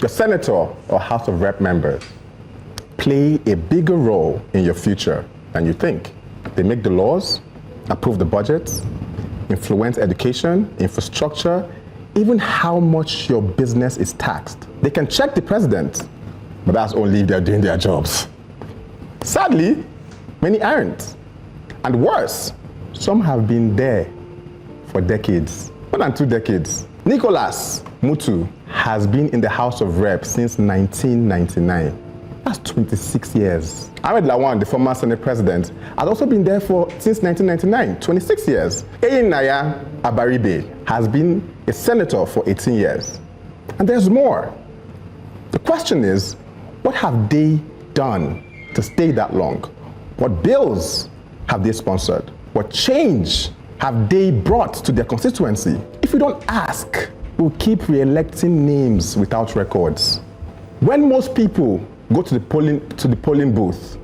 Your senator or House of Rep members play a bigger role in your future than you think. They make the laws, approve the budgets, influence education, infrastructure, even how much your business is taxed. They can check the president, but that's only if they're doing their jobs. Sadly, many aren't. And worse, some have been there for decades, more than 2 decades. Nicholas Mutu has been in the House of Reps since 1999. That's 26 years. Ahmed Lawan, the former Senate president, has also been there since 1999, 26 years. Eyinaya Abaribe has been a senator for 18 years. And there's more. The question is, what have they done to stay that long? What bills have they sponsored? What change have they brought to their constituency? If we don't ask, we'll keep re-electing names without records. When most people go to the polling booth,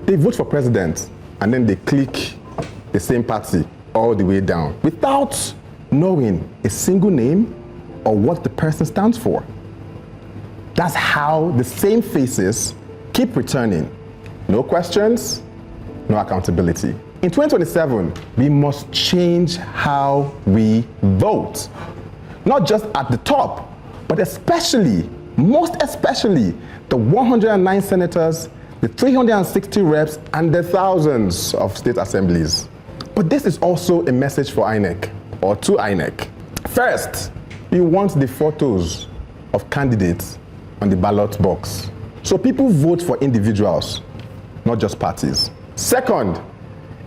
they vote for president and then they click the same party all the way down without knowing a single name or what the person stands for. That's how the same faces keep returning. No questions, no accountability. In 2027, we must change how we vote. Not just at the top, but especially, most especially, the 109 senators, the 360 reps, and the thousands of state assemblies. But this is also a message for INEC, or to INEC. First, we want the photos of candidates on the ballot box, so people vote for individuals, not just parties. Second,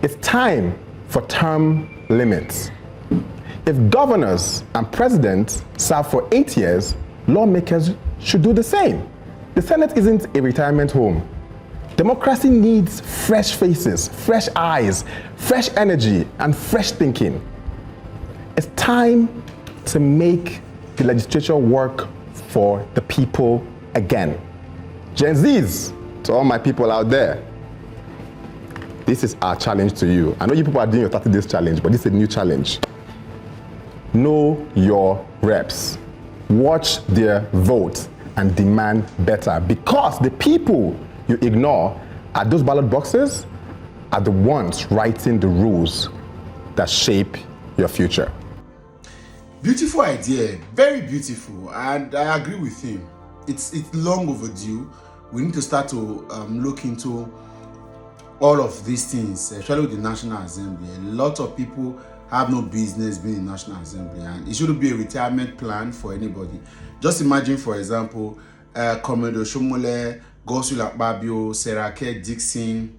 it's time for term limits. If governors and presidents serve for 8 years, lawmakers should do the same. The Senate isn't a retirement home. Democracy needs fresh faces, fresh eyes, fresh energy, and fresh thinking. It's time to make the legislature work for the people again. Gen Zs, to all my people out there, this is our challenge to you. I know you people are doing your 30 days challenge, but this is a new challenge. Know your reps. Watch their vote and demand better, because the people you ignore at those ballot boxes are the ones writing the rules that shape your future. Beautiful idea, very beautiful, and I agree with him. It's long overdue. We need to start to look into all of these things, especially with the National Assembly. A lot of people have no business being in the National Assembly, and it shouldn't be a retirement plan for anybody. Just imagine, for example, Komodo Shomole, Godswill Akpabio, Serake Dixon,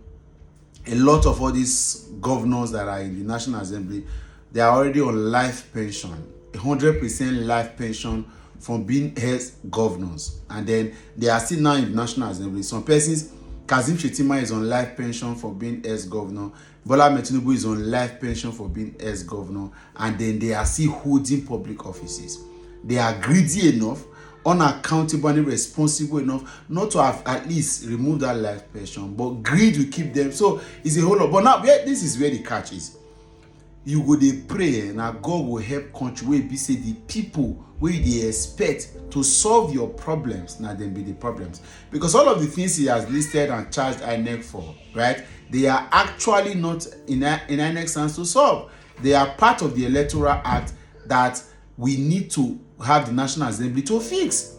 a lot of all these governors that are in the National Assembly, they are already on life pension, 100% life pension from being as governors, and then they are still now in the National Assembly. Some persons, Kazim Shettima is on life pension for being as governor, Bola Ahmed Tinubu is on life pension for being as governor, and then they are still holding public offices. They are greedy enough, unaccountable and irresponsible enough not to have at least removed that life pension, but greed will keep them. So it's a whole lot. But now this is where the catch is. You go dey pray na God will help country wey be say the people wey dey expect to solve your problems, na dem be the problems, because all of the things he has listed and charged INEC for, right, they are actually not in INEC's hands to solve. They are part of the Electoral Act that we need to have the National Assembly to fix.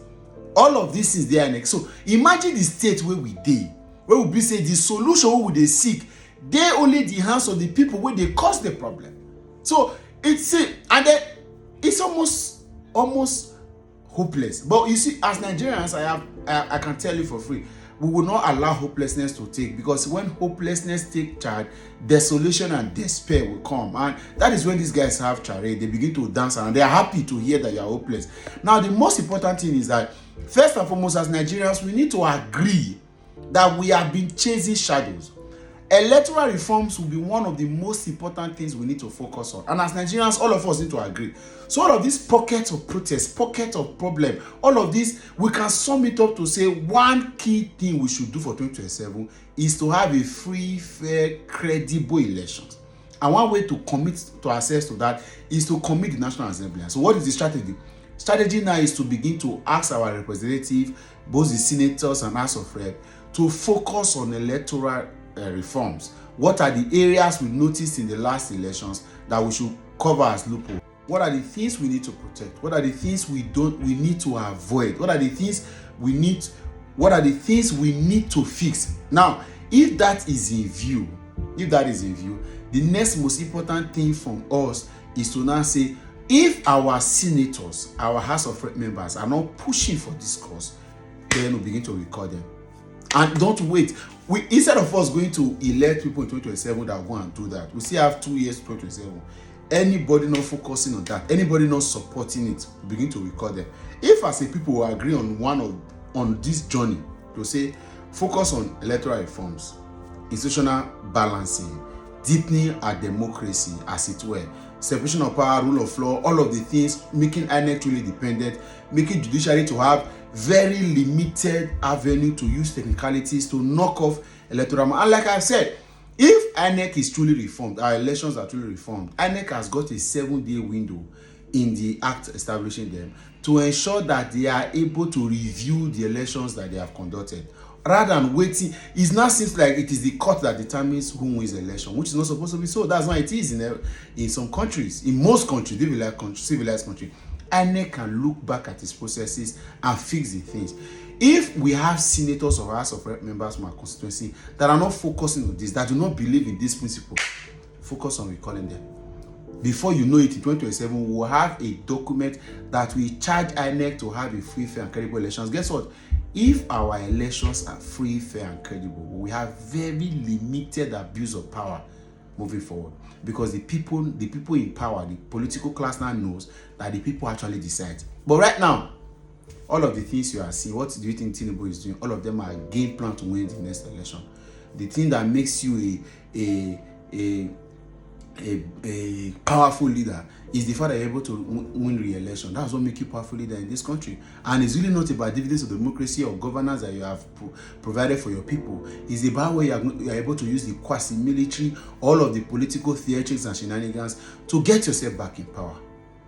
All of this is there INEC. So imagine the state where we dey, where we be say the solution wey we dey seek dey only the hands of the people wey dey cause the problem. So it's and then it's almost hopeless. But you see, as Nigerians, I can tell you for free, we will not allow hopelessness to take, because when hopelessness take charge, desolation and despair will come, and that is when these guys have charade. They begin to dance and they are happy to hear that you are hopeless. Now, the most important thing is that first and foremost, as Nigerians, we need to agree that we have been chasing shadows. Electoral reforms will be one of the most important things we need to focus on. And as Nigerians, all of us need to agree. So all of these pockets of protest, pockets of problem, all of this, we can sum it up to say one key thing we should do for 2027 is to have a free, fair, credible elections. And one way to commit to access to that is to commit the National Assembly. So what is the strategy? Strategy now is to begin to ask our representatives, both the senators and House of Rep, to focus on electoral reforms. What are the areas we noticed in the last elections that we should cover as loophole? What are the things we need to protect? What are the things we need to avoid? What are the things we need to fix? Now, if that is in view, the next most important thing from us is to now say, if our senators, our House of Rep members are not pushing for this cause, then we begin to record them. And don't wait. Instead of us going to elect people in 2027 that will go and do that, we still have 2 years to 2027. Anybody not focusing on that, anybody not supporting it, begin to record them. If as a people we agree on this journey to say focus on electoral reforms, institutional balancing, deepening our democracy, as it were, separation of power, rule of law, all of the things, making INEC truly independent, making judiciary to have very limited avenue to use technicalities to knock off electoral. And like I've said, if INEC is truly reformed, our elections are truly reformed, INEC has got a 7-day window in the act establishing them to ensure that they are able to review the elections that they have conducted. Rather than waiting, it now seems like it is the court that determines who wins the election, which is not supposed to be so. That's why it is in some countries, in most countries, civilized countries. INEC can look back at its processes and fix the things. If we have senators or House of Rep members from our constituency that are not focusing on this, that do not believe in this principle, focus on recalling them. Before you know it, in 2027, we will have a document that will charge INEC to have a free, fair, and credible elections. Guess what? If our elections are free, fair, and credible, we have very limited abuse of power moving forward, because the people in power, the political class now knows that the people actually decide. But right now, all of the things you are seeing, what do you think Tinubu is doing? All of them are a game plan to win the next election. The thing that makes you a powerful leader is the fact that you're able to win re-election. That's what makes you a powerful leader in this country. And it's really not about dividends of democracy or governance that you have provided for your people. It's about where you are able to use the quasi-military, all of the political theatrics and shenanigans to get yourself back in power.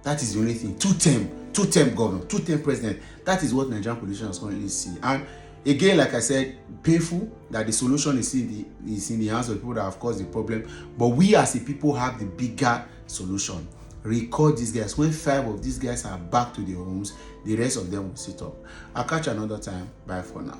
That is the only thing. Two-term governor, two-term president. That is what Nigerian politicians currently see. And again, like I said, painful that the solution is in the hands of the people that have caused the problem. But we as a people have the bigger solution. Record these guys. When 5 of these guys are back to their homes, the rest of them will sit up. I'll catch you another time. Bye for now.